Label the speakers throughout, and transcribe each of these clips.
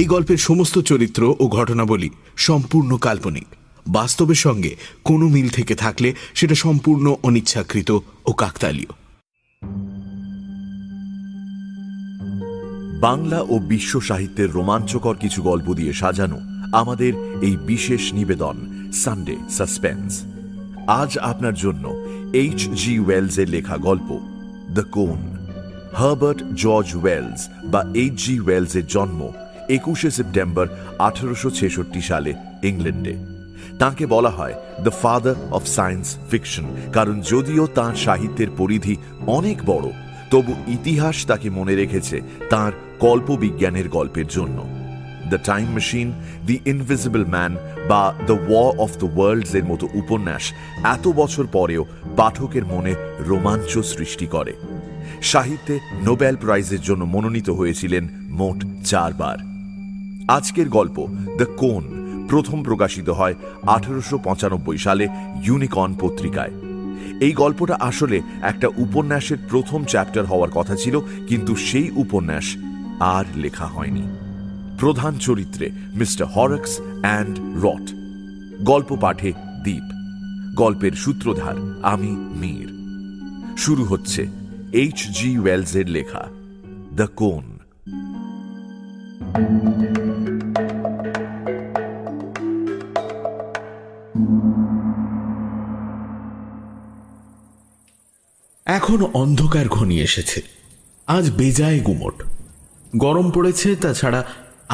Speaker 1: এই গল্পের সমস্ত চরিত্র ও ঘটনাবলী সম্পূর্ণ কাল্পনিক। বাস্তবের সঙ্গে কোনো মিল থেকে থাকলে সেটা সম্পূর্ণ অনিচ্ছাকৃত ও কাকতালীয়।
Speaker 2: বাংলা ও বিশ্ব সাহিত্যের রোমাঞ্চকর কিছু গল্প দিয়ে সাজানো আমাদের এই বিশেষ নিবেদন সানডে সাসপেন্স। আজ আপনার জন্য H.G. ওয়েলসের লেখা গল্প দ্য কোন। হার্বার্ট জর্জ ওয়েলস বা H.G. ওয়েলসের জন্ম 21শে সেপ্টেম্বর 1866 সালে ইংল্যান্ডে। তাঁকে বলা হয় the father of science fiction, কারণ যদিও তাঁর সাহিত্যের পরিধি অনেক বড়, তবু ইতিহাস তাকে মনে রেখেছে তাঁর কল্পবিজ্ঞানের গল্পের জন্য। The time machine, the invisible man বা the war of the worlds এর মতো উপন্যাস এত বছর পরেও পাঠকের মনে রোমাঞ্চ সৃষ্টি করে। সাহিত্যে নোবেল প্রাইজের জন্য মনোনীত হয়েছিলেন মোট 4 বার। আজকের গল্প দ্য কোন প্রথম প্রকাশিত হয় 1895 সালে ইউনিকর্ন পত্রিকায়। এই গল্পটা আসলে একটা উপন্যাসের প্রথম চ্যাপ্টার হওয়ার কথা ছিল, কিন্তু সেই উপন্যাস আর লেখা হয়নি। প্রধান চরিত্রে মিস্টার হরক্স অ্যান্ড রট, গল্প পাঠে দ্বীপ, গল্পের সূত্রধার আমি মীর। শুরু হচ্ছে H.G. ওয়েলসের লেখা দ্য কোন।
Speaker 1: এখন অন্ধকার ঘনিয়ে এসেছে। আজ বেজায় গুমট, গরম পড়েছে, তাছাড়া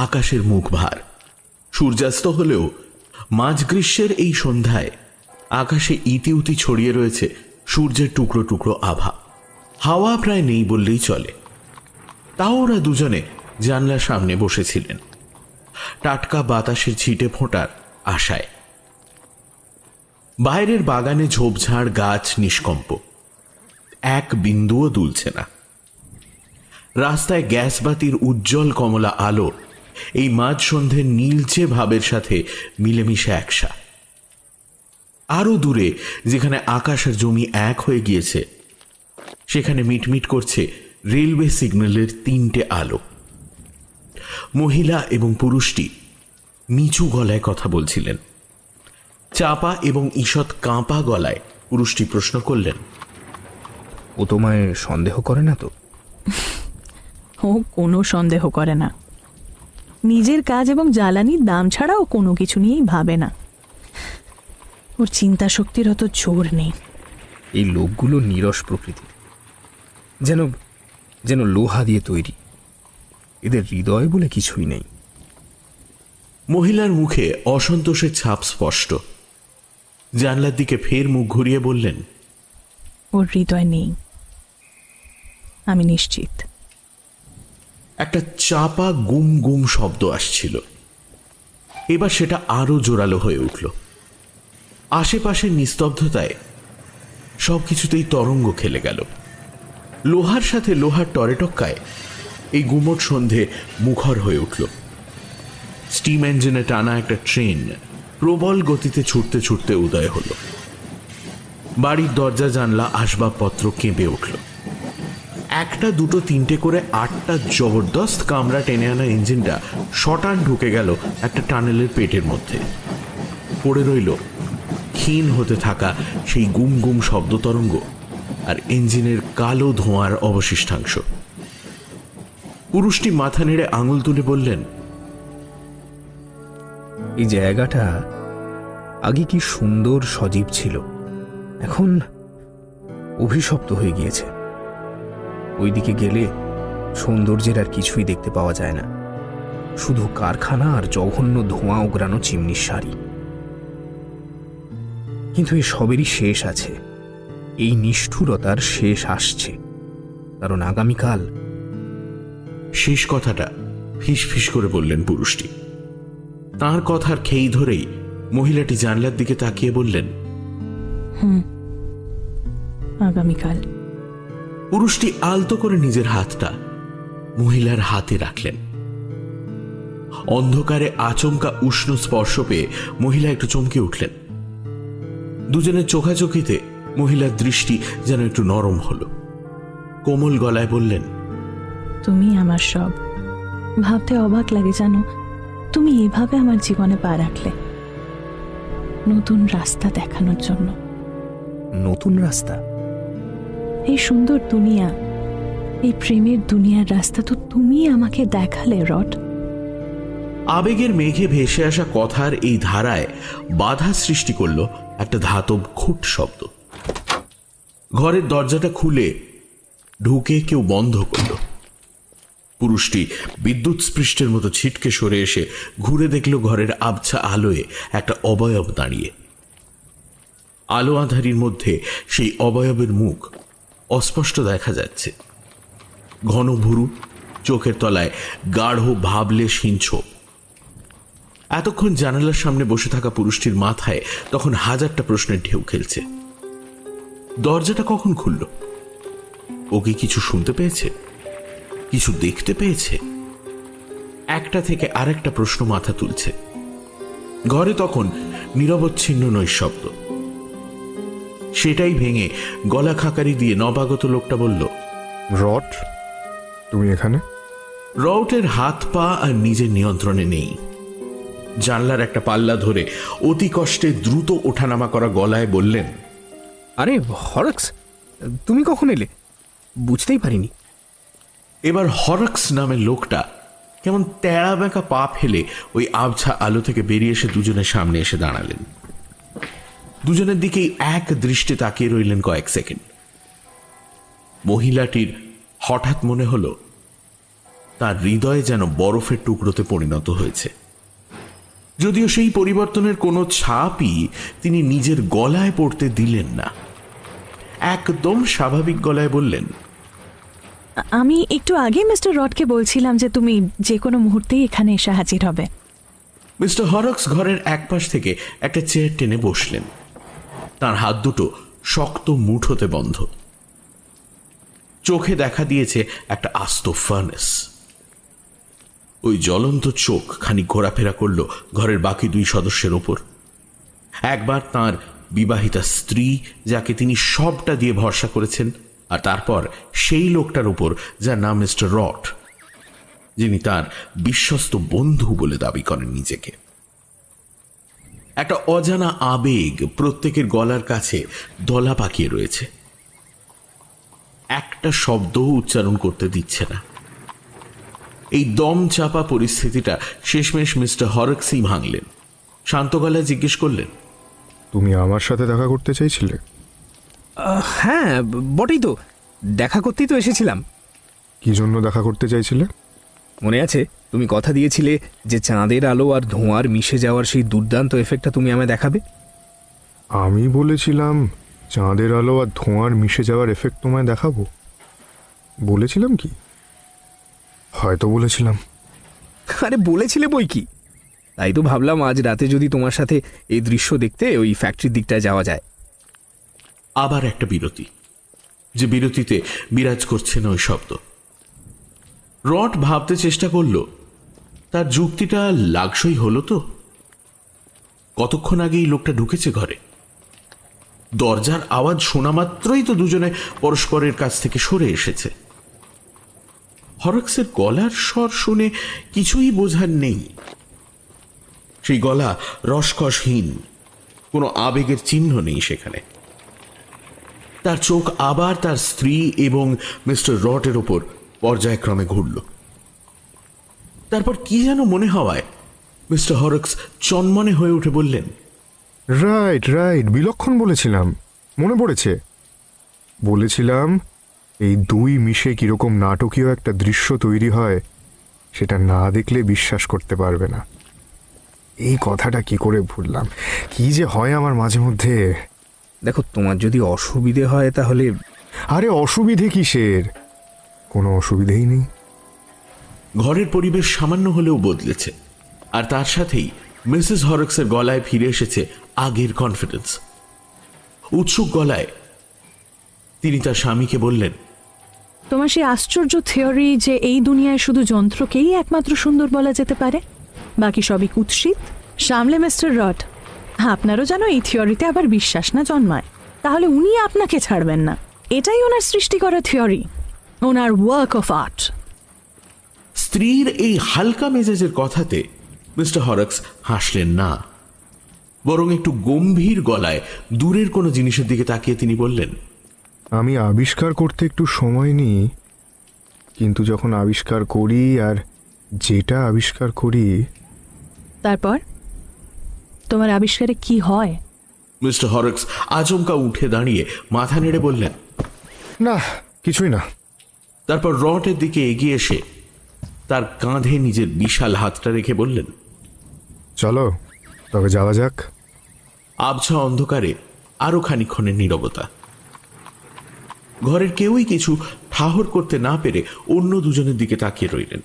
Speaker 1: আকাশের মুখ ভার। সূর্যাস্ত হলেও মাঝ গ্রীষ্মের এই সন্ধ্যায় আকাশে ইতিউতি ছড়িয়ে রয়েছে সূর্যের টুকরো টুকরো আভা। হাওয়া প্রায় নেই বললেই চলে। তাও ওরা দুজনে জানলার সামনে বসেছিলেন, টাটকা বাতাসের ছিটে ফোঁটার আশায়। বাইরের বাগানে ঝোপঝাড় গাছ নিষ্কম্প, এক বিন্দুও দুলছে না। রাস্তায় গ্যাস বাতির উজ্জ্বল কমলা আলো এই মাঝ সন্ধ্যের নীলচে ভাবের সাথে মিলেমিশে একসা। আরো দূরে, যেখানে আকাশ আর জমি এক হয়ে গিয়েছে, সেখানে মিটমিট করছে রেলওয়ে সিগন্যালের 3টে আলো। মহিলা এবং পুরুষটি নিচু গলায় কথা বলছিলেন। চাপা এবং ঈষৎ কাঁপা গলায় পুরুষটি প্রশ্ন করলেন,
Speaker 3: ও তোমায় সন্দেহ করে না তো?
Speaker 4: ও কোনো সন্দেহ করে না। নিজের কাজ এবং জ্বালানির দাম ছাড়া ও কোনো কিছু নিয়েই ভাবে না। ওর চিন্তা শক্তির অত জোর নেই।
Speaker 3: এই লোকগুলো নীরস প্রকৃতির, যেন যেন লোহা দিয়ে তৈরি। এদের হৃদয় বলে কিছুই নেই।
Speaker 1: মহিলার মুখে অসন্তোষের ছাপ স্পষ্ট। জানলার দিকে ফের মুখ ঘুরিয়ে বললেন,
Speaker 4: ওর হৃদয় নেই, আমি নিশ্চিত।
Speaker 1: একটা চাপা গুম গুম শব্দ আসছিল। এবার সেটা আরো জোরালো হয়ে উঠল। আশেপাশের নিস্তব্ধতায় সবকিছুতেই তরঙ্গ খেলে গেল। লোহার সাথে লোহার টরেটক্কায় এই গুমট সন্ধে মুখর হয়ে উঠল। স্টিম ইঞ্জিনে টানা একটা ট্রেন প্রবল গতিতে ছুটতে ছুটতে উদয় হল। বাড়ির দরজা জানলা আসবাবপত্র কেঁপে উঠল। 1টা 2টো 3টে করে 8টা জবরদস্ত কামরা টেনে আনা ইঞ্জিনটা শটান ঢুকে গেল একটা টানেলের পেটের মধ্যে। পড়ে রইল ক্ষীণ হতে থাকা সেই গুম গুম শব্দ তরঙ্গ আর ইঞ্জিনের কালো ধোঁয়ার অবশিষ্টাংশ। পুরুষটি মাথা নেড়ে আঙুল তুলে বললেন,
Speaker 3: এই জায়গাটা আগে কি সুন্দর সজীব ছিল, এখন অভিশপ্ত হয়ে গিয়েছে। ওইদিকে গেলে সৌন্দর্যের আর কিছুই দেখতে পাওয়া যায় না, শুধু কারখানা আর জঘন্য ধোঁয়া ওগ্রানো চিমনির সারি। কিন্তু এই সবেরই শেষ আছে। এই নিষ্ঠুরতার শেষ আসছে, কারণ আগামীকাল।
Speaker 1: শেষ কথাটা ফিস ফিস করে বললেন পুরুষটি। তার কথার খেই ধরেই মহিলাটি জানলার দিকে তাকিয়ে বললেন,
Speaker 4: আগামীকাল।
Speaker 1: পুরুষটি আলতো করে নিজের হাতটা মহিলার হাতে রাখলেন। অন্ধকারে আচমকা উষ্ণ স্পর্শ পেয়ে মহিলা একটু চমকে উঠলেন। দুজনের চোখাচোখিতে মহিলার দৃষ্টি যেন একটু নরম হলো। কোমল গলায় বললেন,
Speaker 4: তুমি আমার সব। ভাবতে অবাক লাগে জানো, তুমি এভাবে আমার জীবনে পা রাখলে নতুন রাস্তা দেখানোর জন্য।
Speaker 3: নতুন রাস্তা?
Speaker 4: এই সুন্দর দুনিয়া, এই প্রেমের দুনিয়ার রাস্তা তো তুমি আমাকে দেখালে রড।
Speaker 1: আবেগের মেঘে ভেসে আসা কথার এই ধারায় বাধা সৃষ্টি করল একটা ধাতব খুট শব্দ। ঘরের দরজাটা খুলে ঢুকে কেউ বন্ধ করল। পুরুষটি বিদ্যুৎ স্পৃষ্টের মতো ছিটকে সরে এসে ঘুরে দেখল ঘরের আবছা আলোয় একটা অবয়ব দাঁড়িয়ে। আলো আঁধারির মধ্যে সেই অবয়বের মুখ অস্পষ্ট দেখা যাচ্ছে। ঘন ভুরু, চোখের তলায় গাঢ় ভাবলেশহীন ছোপ। এতক্ষণ জানালার সামনে বসে থাকা পুরুষটির মাথায় তখন হাজারটা প্রশ্নের ঢেউ খেলছে। দরজাটা কখন খুলল? ও কি কিছু শুনতে পেয়েছে? কিছু দেখতে পেয়েছে? একটা থেকে আরেকটা প্রশ্ন মাথা তুলছে। ঘরে তখন নিরবচ্ছিন্ন নৈশব্দ। সেটাই ভেঙে গলা খাকারি দিয়ে নবাগত লোকটা বলল,
Speaker 5: রড, তুমি এখানে?
Speaker 1: রউটের হাত পা আর নিজের নিয়ন্ত্রণে নেই। জানলার একটা পাল্লা ধরে অতি কষ্টে দ্রুত ওঠানামা করা গলায় বললেন,
Speaker 3: আরে হরক্স, তুমি কখন এলে? বুঝতেই পারিনি।
Speaker 1: এবার হরক্স নামের লোকটা কেমন তেড়া বেঁকা পা ফেলে ওই আবছা আলো থেকে বেরিয়ে এসে দুজনের সামনে এসে দাঁড়ালেন। দুজনের দিকেই এক দৃষ্টে তাকিয়ে রইলেন কয়েক সেকেন্ড। মহিলাটির হঠাৎ মনে হলো তার হৃদয় যেন বরফের টুকরোতে পরিণত হয়েছে। যদিও সেই পরিবর্তনের কোনো ছাপই তিনি নিজের গলায় পড়তে দিলেন না। একদম স্বাভাবিক গলায় বললেন,
Speaker 4: আমি একটু আগে মিস্টার রডকে বলছিলাম যে তুমি যে কোনো মুহূর্তেই এখানে এসে হাজির হবে।
Speaker 1: মিস্টার হরক্স ঘরের এক পাশ থেকে একটা চেয়ার টেনে বসলেন। তার হাত দুটো শক্ত মুঠোতে বন্ধ। চোখে দেখা দিয়েছে একটা আস্ত ফার্নেস। ওই জ্বলন্ত চোখ খানিক ঘোরাফেরা করল ঘরের বাকি দুই সদস্যের ওপর। একবার তার বিবাহিতা স্ত্রী, যাকে তিনি সবটা দিয়ে ভরসা করেছেন, আর তারপর সেই লোকটার উপর যার নাম মিস্টার রড, যিনি তার বিশ্বস্ত বন্ধু বলে দাবি করেন নিজেকে। একটা অজানা আবেগ প্রত্যেকের গলার কাছে দলা পাকিয়ে রয়েছে। একটা শব্দও উচ্চারণ করতে দিচ্ছে না। এই দম চাপা পরিস্থিতিটা শেষমেশ মিস্টার হরক্সই ভাঙলেন। শান্ত গলায় জিজ্ঞেস করলেন,
Speaker 5: তুমি আমার সাথে দেখা করতে চাইছিলে?
Speaker 3: হ্যাঁ, বটেই তো, দেখা করতেই তো এসেছিলাম।
Speaker 5: কি জন্য দেখা করতে চাইছিলে?
Speaker 3: মনে আছে তুমি কথা দিয়েছিলে যে চাঁদের আলো আর ধোঁয়ার মিশে যাওয়ার সেই দুর্দান্ত এফেক্টটা তুমি আমায় দেখাবে?
Speaker 5: আমি বলেছিলাম চাঁদের আলো আর ধোঁয়ার মিশে যাওয়ার এফেক্ট তোমায় দেখাবো? বলেছিলাম কি? হয়তো বলেছিলাম।
Speaker 3: আরে বলেছিলে বই কি। তাই তো ভাবলাম আজ রাতে যদি তোমার সাথে এই দৃশ্য দেখতে ওই ফ্যাক্টরির দিকটায় যাওয়া যায়।
Speaker 1: আবার একটা বিরতি, যে বিরতিতে বিরাজ করছে না ওই শব্দ। রড ভাবতে চেষ্টা করল তার যুক্তিটা লাগসই হলো তো। কতক্ষণ আগে এই লোকটা ঢুকেছে ঘরে। দরজার আওয়াজ শোনা মাত্রই তো দুজনে পরস্পরের কাছ থেকে সরে এসেছে। হরক্সের গলার স্বর শুনে কিছুই বোঝার নেই। সেই গলা রসকসহীন, কোনো আবেগের চিহ্ন নেই সেখানে। তার চোখ আবার তার স্ত্রী এবং মিস্টার রটের ওপর পর্যায়ক্রমে ঘুরল। তারপর কি যেন মনে হওয়ায় মিস্টার হরক্স চনমনে হয়ে উঠে বললেন,
Speaker 5: রাইট রাইট, বিলক্ষণ বলেছিলাম, মনে পড়েছে। বলেছিলাম এই দুই মিশে কিরকম নাটকীয় একটা দৃশ্য তৈরি হয় সেটা না দেখলে বিশ্বাস করতে পারবে না। এই কথাটা কি করে ভুললাম? কি যে হয় আমার মাঝে মধ্যে।
Speaker 3: দেখো, তোমার যদি অসুবিধে হয় তাহলে।
Speaker 5: আরে অসুবিধে কিসের? কোনো অসুবিধেই নেই।
Speaker 1: ঘরের পরিবেশ সামান্য হলেও বদলেছে, আর তার সাথেই মিসেস হরক্সের গলায় ফিরে এসেছে আগের কনফিডেন্স। উৎসুক গলায় তিনি তার স্বামীকে বললেন,
Speaker 4: তোমার সেই আশ্চর্য থিওরি যে এই দুনিয়ায় শুধু যন্ত্রকেই একমাত্র সুন্দর বলা যেতে পারে, বাকি সবই কুৎসিত, সামলে মিস্টার রড। আপনারও যেন এই থিওরিতে আবার বিশ্বাস না জন্মায়, তাহলে উনি আপনাকে ছাড়বেন না। এটাই ওনার সৃষ্টি করা theory, owner work of art.
Speaker 1: স্ত্রীর এই হালকা মেজাজের কথাতে মিস্টার হরক্স হাসলেন না, বরং একটু গম্ভীর গলায় দূরের কোনো জিনিসের দিকে তাকিয়ে তিনি বললেন,
Speaker 5: আমি আবিষ্কার করতে একটু সময় নিই, কিন্তু যখন আবিষ্কার করি আর যেটা আবিষ্কার করি,
Speaker 4: তারপর তোমার আবিষ্কারে কি হয়?
Speaker 1: মিস্টার হরক্স আচমকা উঠে দাঁড়িয়ে মাথা নেড়ে বললেন,
Speaker 5: না কিছুই না।
Speaker 1: তারপর রটের দিকে এগিয়ে এসে তার কাঁধে নিজের বিশাল হাতটা রেখে বললেন,
Speaker 5: চলো তবে যাওয়া যাক।
Speaker 1: আবছা অন্ধকারে আরো খানিকক্ষণের নীরবতা। ঘরের কেউই কিছু ঠাহর করতে না পেরে অন্য দুজনের দিকে তাকিয়ে রইলেন।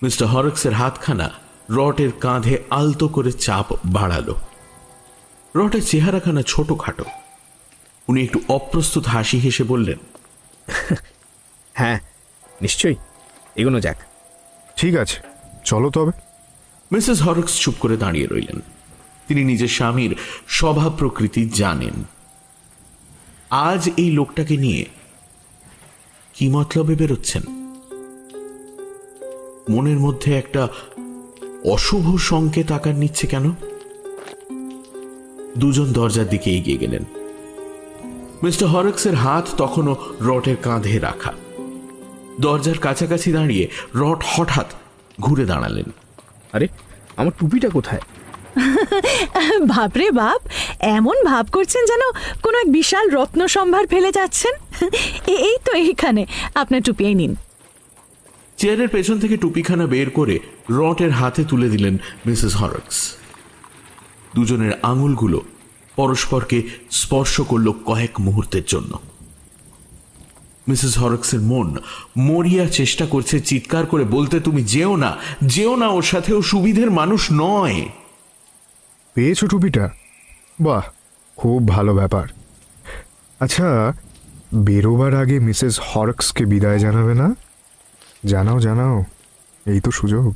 Speaker 1: মিস্টার হরক্সের হাতখানা রটের কাঁধে আলতো করে চাপ বাড়ালো। রটের চেহারাখানা ছোটখাটো। উনি একটু অপ্রস্তুত হাসি হেসে বললেন,
Speaker 3: হ্যাঁ নিশ্চয়ই, এগোনো যাক।
Speaker 5: ঠিক আছে চলো তবে।
Speaker 1: মিসেস হরক্স চুপ করে দাঁড়িয়ে রইলেন। তিনি নিজের স্বামীর স্বভাব প্রকৃতি জানেন। আজ এই লোকটাকে নিয়ে কি মতলবে বেরোচ্ছেন? মনের মধ্যে একটা অশুভ সংকেত আকার নিচ্ছে কেন? দুজন দরজার দিকে এগিয়ে গেলেন। মিস্টার হরক্সের হাত তখনও রটের কাঁধে রাখা। দরজার কাছাকাছি দাঁড়িয়ে রট হঠাৎ ঘুরে দাঁড়ালেন।
Speaker 3: আরে আমার টুপিটা কোথায়?
Speaker 4: বাপরে বাপ, এমন ভাব করছেন যেন কোনো এক বিশাল রত্ন সম্ভার ফেলে যাচ্ছেন। এই তো এইখানে, আপনার টুপি এই নিন।
Speaker 1: চেয়ারের পেছন থেকে টুপিখানা বের করে রটের হাতে তুলে দিলেন মিসেস হরক্স। দুজনের আঙুলগুলো পরস্পরকে স্পর্শ করল কয়েক মুহূর্তের জন্য। মিসেস হরক্সের মন মরিয়া চেষ্টা করছে চিৎকার করে বলতে, তুমি যেও না, যেও না, ওর সাথে ও সুবিধের মানুষ নয়।
Speaker 5: পেয়েছো টুপিটা? বাহ, খুব ভালো ব্যাপার। আচ্ছা, বেরোবার আগে মিসেস হরক্সকে বিদায় জানাবে না? জানাও জানাও, এই তো সুযোগ।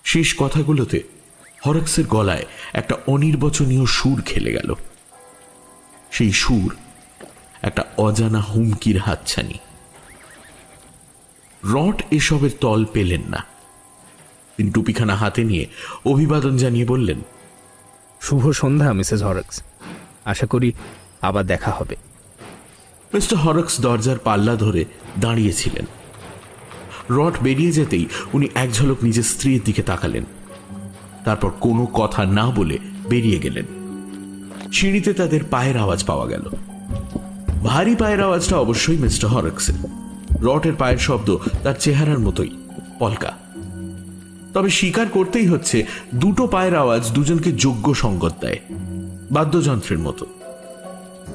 Speaker 1: শেষ কথাগুলোতে হরক্সের গলায় একটা অনির্বচনীয় সুর খেলে গেল। সেই সুর একটা অজানা হুমকির হাতছানি। রট এসবের তল পেলেন না। তিনি টুপিখানা হাতে নিয়ে অভিবাদন জানিয়ে বললেন,
Speaker 3: শুভ সন্ধ্যা মিসেস হরক্স, আশা করি আবার দেখা হবে।
Speaker 1: মিস্টার হরক্স দরজার পাল্লা ধরে দাঁড়িয়েছিলেন। রট বেরিয়ে যেতেই উনি এক ঝলক নিজের স্ত্রীর দিকে তাকালেন, তারপর কোনো কথা না বলে বেরিয়ে গেলেন। সিঁড়িতে তাদের পায়ের আওয়াজ পাওয়া গেল। ভারী পায়ের আওয়াজটা অবশ্যই মিস্টার হরক্সের। রটের পায়ের শব্দ তার চেহারার মতোই পলকা। তবে স্বীকার করতেই হচ্ছে, দুটো পায়ের আওয়াজ দুজনকে যোগ্য সঙ্গত দেয়, বাদ্যযন্ত্রের মতো।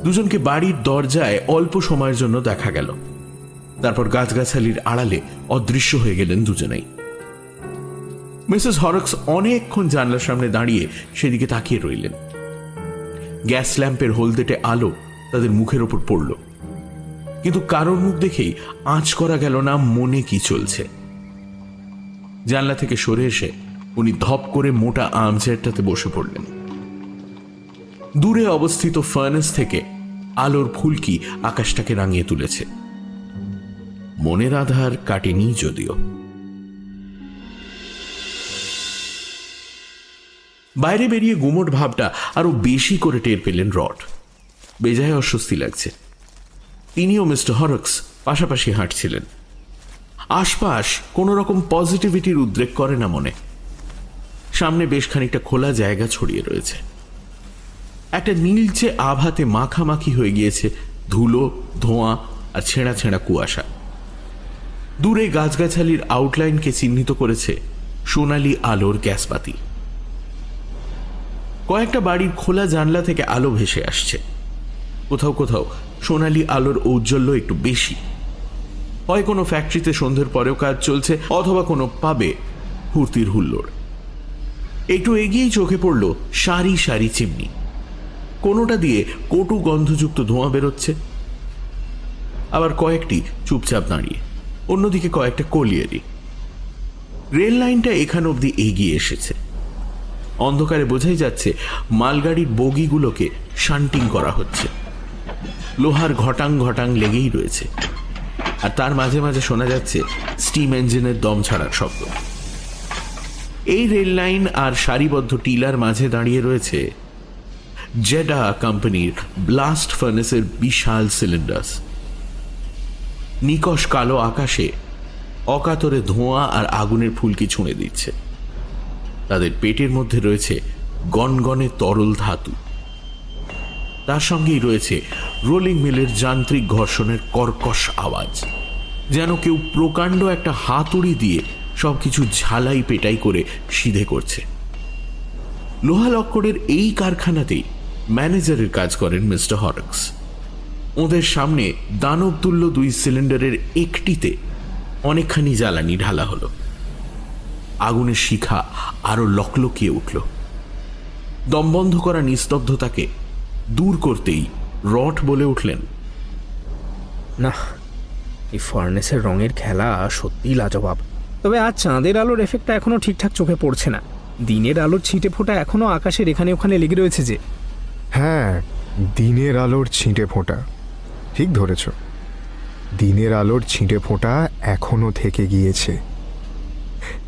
Speaker 1: দুজনকে বাড়ির দরজায় অল্প সময়ের জন্য দেখা গেল। তারপর গাছগাছালির আড়ালে অদৃশ্য হয়ে গেলেন দুজনেই। মিসেস হরক্স অনেকক্ষণ জানলার সামনে দাঁড়িয়ে সেদিকে তাকিয়ে রইলেন। গ্যাস ল্যাম্পের হলদেটে আলো তাদের মুখের ওপর পড়ল, কিন্তু কারোর মুখ দেখেই আঁচ করা গেল না মনে কি চলছে। জানলা থেকে সরে এসে উনি ধপ করে মোটা আর্মচেয়ারটাতে বসে পড়লেন। দূরে অবস্থিত ফার্নেস থেকে আলোর ফুলকি আকাশটাকে রাঙিয়ে তুলেছে। মনের আধার কাটেনি যদিও। বাইরে বেরিয়ে গুমোট ভাবটা আরো বেশি করে টের পেলেন রট। বেজায় অস্বস্তি লাগছে। তিনিও মিস্টার হরক্স পাশাপাশি হাঁটছিলেন। আশপাশ কোনো রকম পজিটিভিটির উদ্রেক করে না মনে। সামনে বেশ খানিকটা খোলা জায়গা ছড়িয়ে রয়েছে। একটা নীলচে আভাতে মাখামাখি হয়ে গিয়েছে ধুলো, ধোঁয়া আর ছেঁড়া ছেঁড়া কুয়াশা। দূরে গাছগাছালির আউটলাইনকে চিহ্নিত করেছে সোনালি আলোর গ্যাসবাতি। কয়েকটা বাড়ির খোলা জানলা থেকে আলো ভেসে আসছে। কোথাও কোথাও সোনালি আলোর ঔজ্জ্বল্য একটু বেশি। হয় কোনো ফ্যাক্টরিতে সন্ধ্যের পরেও কাজ চলছে, অথবা কোনো পাবে হুড়তির হুল্লোড়। একটু এগিয়েই চোখে পড়ল সারি সারি চিমনি। কোনোটা দিয়ে কটু গন্ধযুক্ত ধোঁয়া বেরোচ্ছে, আবার কয়েকটি চুপচাপ দাঁড়িয়ে, অন্যদিকে কয়েকটা কলিয়ারি। রেল লাইনটা এখান অবধি এগিয়ে এসেছে। অন্ধকারে বোঝাই যাচ্ছে মালগাড়ির বগিগুলোকে শান্টিং করা হচ্ছে। লোহার ঘটাং ঘটাং লেগেই রয়েছে। আর তার মাঝে মাঝে শোনা যাচ্ছে স্টিম ইঞ্জিনের দম ছাড়ার শব্দ। এই রেল লাইন আর সারিবদ্ধ টিলার মাঝে দাঁড়িয়ে রয়েছে জেডা কোম্পানির ব্লাস্ট ফার্নেসের বিশাল সিলিন্ডার। নিকশ কালো আকাশে অকাতরে ধোঁয়া আর আগুনের ফুলকি ছুঁড়ে দিচ্ছে। তাদের পেটের মধ্যে রয়েছে গনগনে তরল ধাতু, তার সঙ্গেই রয়েছে রোলিং মিলের যান্ত্রিক ঘর্ষণের কর্কশ আওয়াজ, যেন কেউ প্রকাণ্ড একটা হাতুড়ি দিয়ে সবকিছু ঝালাই পেটাই করে সিধে করছে। লোহা লক্করের এই কারখানাতেই ম্যানেজারের কাজ করেন মিস্টার হরক্স। ওদের সামনে দানবতুল্য 2 সিলিন্ডারের একটিতে অনেকখানি জ্বালানি ঢালা হলো। আগুনের শিখা আরো লকলকিয়ে উঠল। দমবন্ধ করা নিস্তব্ধতাকে দূর করতেই রট বলে উঠলেন,
Speaker 3: না, এই ফার্নেসের রঙের খেলা সত্যিই লাজবাব। তবে আজ চাঁদের আলোর এফেক্টটা এখনো ঠিকঠাক চোখে পড়ছে না। দিনের আলোর ছিটে ফোঁটা এখনো আকাশের এখানে ওখানে লেগে রয়েছে যে।
Speaker 5: হ্যাঁ, দিনের আলোর ছিঁটে ফোঁটা, ঠিক ধরেছ। দিনের আলোর ছিঁটে ফোঁটা এখনো থেকে গিয়েছে।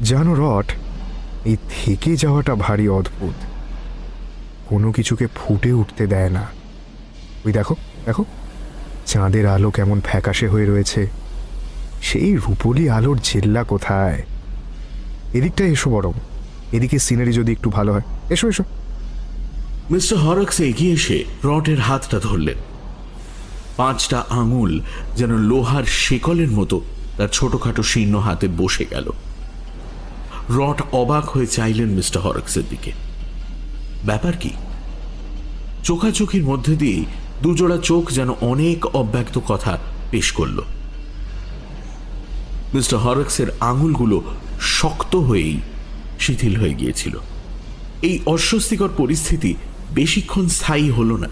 Speaker 5: জানো রট, এই থেকে যাওয়াটা ভারী অদ্ভুত। কোনো কিছুকে ফুটে উঠতে দেয় না। ওই দেখো দেখো, চাঁদের আলো কেমন ফ্যাকাশে হয়ে রয়েছে। সেই রূপলি আলোর জেল্লা কোথায়? এদিকটা এসো বরং, এদিকে সিনারি যদি একটু ভালো হয়। এসো এসো।
Speaker 1: মিস্টার হরক্স এগিয়ে এসে রটের হাতটা ধরলেন। 5টা আঙুল যেন লোহার শেকলের মতো তার ছোটখাটো শীর্ণ হাতে বসে গেল। রট অবাক হয়ে চাইলেন মিস্টার হরক্সের দিকে। ব্যাপার কি? চোখাচোখির মধ্যে দিয়ে দুজোড়া চোখ যেন অনেক অব্যক্ত কথা পেশ করল। মিস্টার হরক্সের আঙুলগুলো শক্ত হয়েই শিথিল হয়ে গিয়েছিল। এই অস্বস্তিকর পরিস্থিতি বেশিক্ষণ স্থায়ী হল না।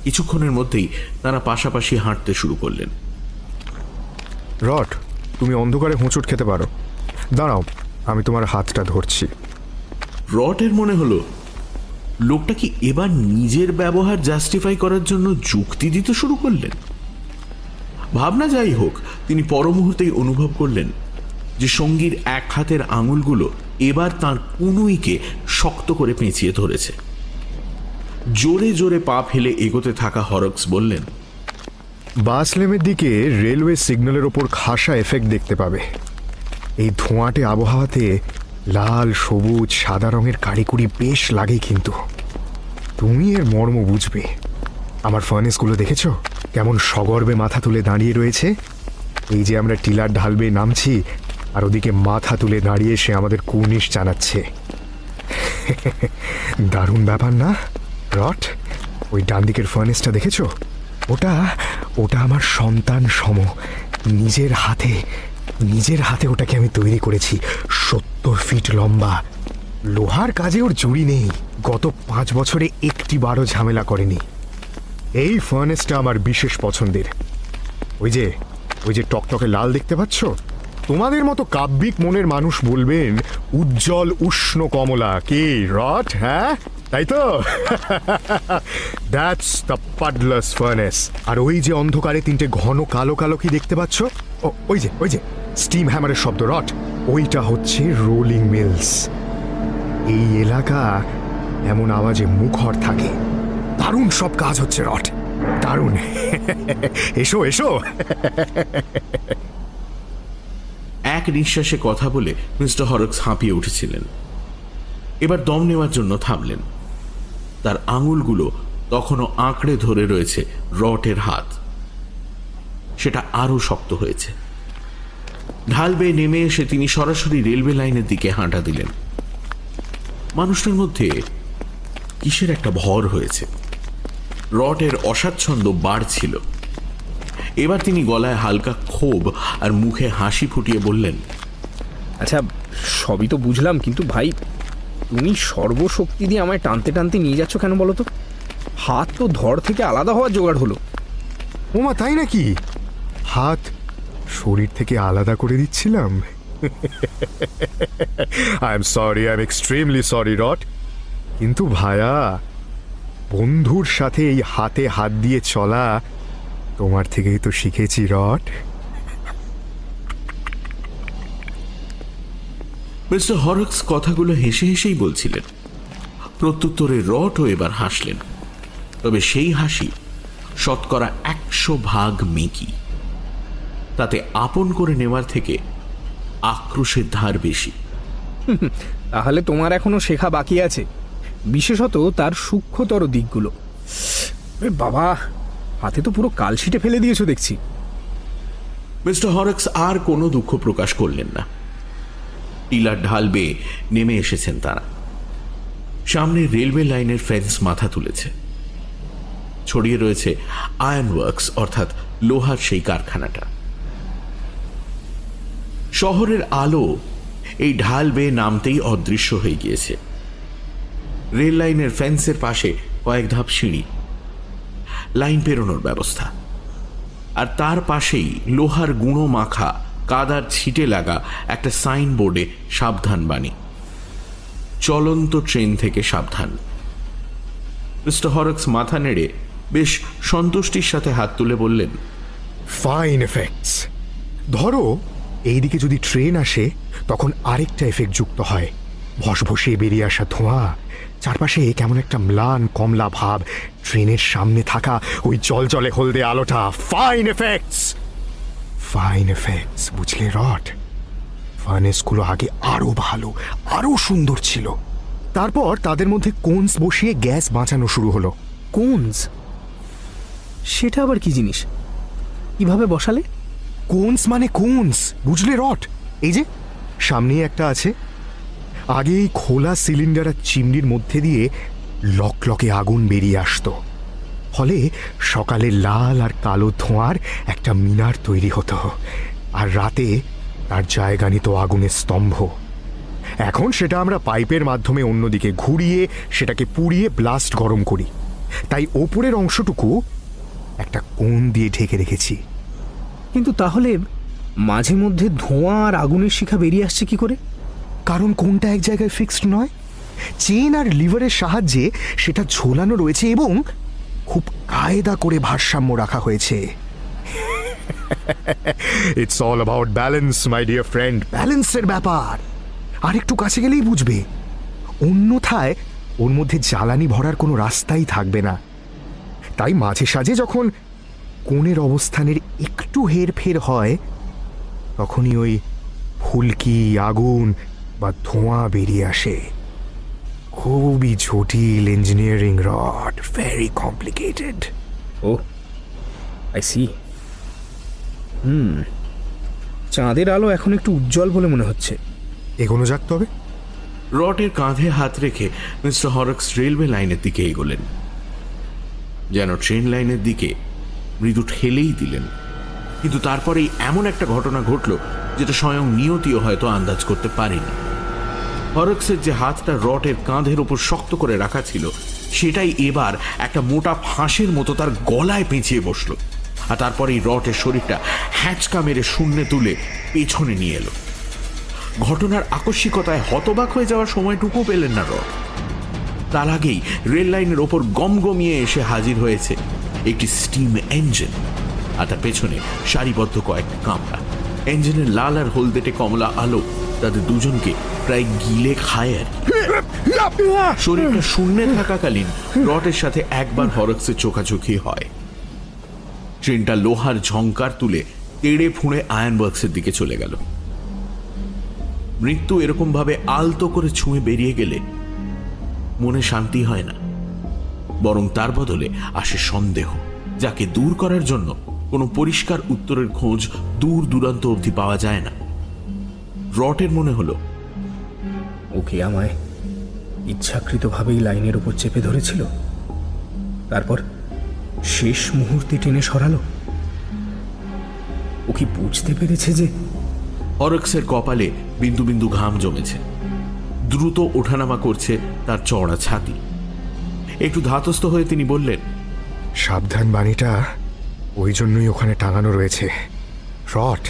Speaker 1: কিছুক্ষণের মধ্যেই তারা পাশাপাশি হাঁটতে শুরু করলেন।
Speaker 5: রট, তুমি অন্ধকারে হোঁচট খেতে পারো। দাঁড়াও, আমি তোমার হাতটা ধরছি।
Speaker 1: রটের মনে হলো লোকটা কি এবার নিজের ব্যবহার জাস্টিফাই করার জন্য যুক্তি দিতে শুরু করলেন। ভাবনা যাই হোক, তিনি পর মুহূর্তেই অনুভব করলেন যে সঙ্গীর এক হাতের আঙুলগুলো এবার তাঁর কনুইকে শক্ত করে পেঁচিয়ে ধরেছে। জোরে জোরে পা ফেলে এগোতে থাকা হরক্স বললেন,
Speaker 5: বাস লেনের দিকে রেলওয়ে সিগন্যালের ওপর খাসা এফেক্ট দেখতে পাবে। এই ধোঁয়াটে আবহাওয়াতে লাল, সবুজ, সাদা রঙের কারিকুরি বেশ লাগে, কিন্তু তুমি এর মর্ম বুঝবে। আমার ফার্নেসগুলো দেখেছো কেমন সগর্বে মাথা তুলে দাঁড়িয়ে রয়েছে? এই যে আমরা টিলার ঢালবে নামছি, আর ওদিকে মাথা তুলে দাঁড়িয়ে সে আমাদের কুর্নিশ জানাচ্ছে। দারুণ ব্যাপার না রট? ওই ডান দিকের ফার্নেসটা দেখেছো? ওটা ওটা আমার সন্তান সম। নিজের হাতে ওটাকে আমি তৈরি করেছি। 70 ফিট লম্বা। লোহার কাজে ওর জুড়ি নেই। গত 5 বছরে একটি বারও ঝামেলা করেনি। এই ফার্নেসটা আমার বিশেষ পছন্দের। ওই যে টকটকে লাল দেখতে পাচ্ছ? তোমাদের মতো কাব্যিক মনের মানুষ বলবেন উজ্জ্বল উষ্ণ কমলা। কি রট? হ্যাঁ, তাই তো? That's the puddler's furnace. আর ওই যে অন্ধকারে 3টে ঘন কালো কালো কি দেখতে পাচ্ছ? ওই যে স্টিম হ্যামারের শব্দ রট, ওইটা হচ্ছে রোলিং মিলস। এই এলাকা এমন আওয়াজে মুখর থাকে। দারুণ সব কাজ হচ্ছে রট, দারুণ। এসো এসো।
Speaker 1: এক নিঃশ্বাসে কথা বলে মিস্টার হরক্স হাঁপিয়ে উঠেছিলেন। এবার দম নেওয়ার জন্য থামলেন। তার আঙুলগুলো তখনও আঁকড়ে ধরে রয়েছে রটের হাত। সেটা আরো শক্ত হয়েছে। ঢাল বেয়ে নেমে এসে তিনি সরাসরি রেলওয়ে লাইনের দিকে হাঁটা দিলেন। মানুষটার মধ্যে কিসের একটা ভর হয়েছে। রটের অস্বাচ্ছন্দ্য বাড়ছিল। এবার তিনি গলায় হালকা ক্ষোভ আর মুখে হাসি ফুটিয়ে বললেন,
Speaker 3: আচ্ছা, সবই তো বুঝলাম, কিন্তু ভাই, তুমি সর্বশক্তি দিয়ে আমায় টানতে টানতে নিয়ে যাচ্ছ কেন বলো তো? হাত তো ধর থেকে আলাদা হওয়ার জোগাড় হলো।
Speaker 5: ওমা, তাই নাকি? হাত শরীর থেকে আলাদা করে দিচ্ছিলাম। আই এম এক্সট্রিমলি সরি রট। কিন্তু ভায়া, বন্ধুর সাথে এই হাতে হাত দিয়ে চলা তোমার থেকেই তো শিখেছি রট।
Speaker 1: মিস্টার হরক্স কথাগুলো হেসে হেসেই বলছিলেন। প্রত্যুত্তরে রটও এবার হাসলেন, তবে সেই হাসি 100% মেকি। তাতে আপন করে নেওয়ার থেকে আক্রোশের ধার বেশি।
Speaker 3: তাহলে তোমার এখনো শেখা বাকি আছে, বিশেষত তার সূক্ষ্মতর দিকগুলো। এ বাবা, হাতে তো পুরো কালশিটে ফেলে দিয়েছো দেখছি।
Speaker 1: মিস্টার হরক্স আর কোনো দুঃখ প্রকাশ করলেন না। টিলার ঢাল বেয়ে নেমে এসেছেন তারা। সামনে রেলওয়ে লাইনের ফেন্স মাথা তুলেছে। ছড়িয়ে রয়েছে আয়রন ওয়ার্কস, অর্থাৎ লোহার সেই কারখানাটা। শহরের আলো এই ঢাল বেয়ে নামতেই অদৃশ্য হয়ে গিয়েছে। রেল লাইনের ফেন্সের পাশে কয়েক ধাপ সিঁড়ি, লাইন পেরোনোর ব্যবস্থা, আর তার পাশেই লোহার গুঁড়ো মাখা কাদার ছিটে লাগা একটা সাইনবোর্ডে সাবধান বাণী, চলন্ত ট্রেন থেকে সাবধান। মিস্টার হরক্স মাথা নেড়ে বেশ সন্তুষ্টির সাথে হাত তুলে বললেন,
Speaker 5: ফাইন এফেক্টস। ধরো এইদিকে যদি ট্রেন আসে তখন আরেকটা এফেক্ট যুক্ত হয়, ভসভসে বেরিয়ে আসা ধোঁয়া, চারপাশে কেমন একটা ম্লান কমলা ভাব, ট্রেনের সামনে থাকা ওই জলজলে হলদে আলোটা। ফাইন এফেক্টস, ফাইন এফেক্টস, বুঝলে রড? ফার্নেসগুলো আগে আরো ভালো, আরো সুন্দর ছিল। তারপর তাদের মধ্যে কোনস বসিয়ে গ্যাস বাঁচানো শুরু হলো।
Speaker 3: কোনস? সেটা আবার কি জিনিস? কিভাবে বসালে?
Speaker 5: কোনস মানে কোনস, বুঝলে রড? এই যে সামনেই একটা আছে। আগে এই খোলা সিলিন্ডার আর চিমনির মধ্যে দিয়ে লকলকে আগুন বেরিয়ে আসতো, ফলে সকালে লাল আর কালো ধোঁয়ার একটা মিনার তৈরি হতো, আর রাতে তার জায়গা নিত আগুনের স্তম্ভ। এখন সেটা আমরা পাইপের মাধ্যমে অন্যদিকে ঘুরিয়ে সেটাকে পুড়িয়ে ব্লাস্ট গরম করি, তাই ওপরের অংশটুকু একটা কোণ দিয়ে ঢেকে রেখেছি।
Speaker 3: কিন্তু তাহলে মাঝে মধ্যে ধোঁয়া আর আগুনের শিখা বেরিয়ে আসছে কি করে?
Speaker 5: কারণ কোনটা এক জায়গায় ফিক্সড নয়, চেন আর লিভারের সাহায্যে সেটা ঝোলানো রয়েছে এবং খুব কায়দা করে ভারসাম্য রাখা হয়েছে। It's all about balance my dear friend, ব্যালেন্সের ব্যাপার। আর একটু কাছে গেলেই বুঝবে। অন্যথায় ওর মধ্যে জ্বালানি ভরার কোনো রাস্তাই থাকবে না। তাই মাঝে সাঝে যখন কোণের অবস্থানের একটু হেরফের হয়, তখনই ওই ফুলকি, আগুন বা ধোঁয়া বেরিয়ে আসে। খুবই জটিল engineering rod, very complicated.
Speaker 3: Oh, I see. চাঁদের আলো এখন একটু উজ্জ্বল বলে মনে হচ্ছে।
Speaker 5: এগোনো যাক তবে।
Speaker 1: রটের কাঁধে হাত রেখে মিস্টার হরক্স রেলওয়ে লাইনের দিকে এগোলেন, যেন ট্রেন লাইনের দিকে মৃদু ঠেলেই দিলেন। কিন্তু তারপরেই এমন একটা ঘটনা ঘটল যেটা স্বয়ং নিয়তিও হয়তো আন্দাজ করতে পারেনি। হরক্সের যে হাতটা রটের কাঁধের ওপর শক্ত করে রাখা ছিল, সেটাই এবার একটা মোটা ফাঁসের মতো তার গলায় পেঁচিয়ে বসল, আর তারপরেই রটের শরীরটা হ্যাঁচকা মেরে শূন্যে তুলে পেছনে নিয়ে এলো। ঘটনার আকস্মিকতায় হতবাক হয়ে যাওয়ার সময়টুকু পেলেন না রট। তার আগেই রেল লাইনের ওপর গমগমিয়ে এসে হাজির হয়েছে একটি স্টিম ইঞ্জিন, আর তার পেছনে সারিবদ্ধ কয়েকটি কামরা। ইঞ্জিনের লাল আর হলদেটে কমলা আলো তাদের দুজনকে প্রায় গিলে খায় আর কি। শরীরটা শূন্যে থাকাকালীন রটের সাথে একবার হরক্সের চোখাচোখি হয়। ট্রেনটা লোহার ঝংকার তুলে তেড়ে ফুঁড়ে আয়রন ওয়ার্কসের দিকে চলে গেল। মৃত্যু এরকম ভাবে আলতো করে ছুঁয়ে বেরিয়ে গেলে মনে শান্তি হয় না, বরং তার বদলে আসে সন্দেহ, যাকে দূর করার জন্য কোনো পরিষ্কার উত্তরের খোঁজ দূর দূরান্ত অবধি পাওয়া যায় না। রটের মনে হলো
Speaker 3: ওকে আমায় ইচ্ছাকৃতভাবেই লাইনের উপর চেপে ধরেছিল, তারপর শেষ মুহূর্তে টেনে সরালো। ও কি বুঝতে পেরেছে যে?
Speaker 1: হরক্সের কপালে বিন্দু বিন্দু ঘাম জমেছে, দ্রুত ওঠানামা করছে তার চওড়া ছাতি। একটু ধাতস্থ হয়ে তিনি বললেন,
Speaker 5: সাবধান বাণীটা ওই জন্যই ওখানে টাঙানো রয়েছে রড,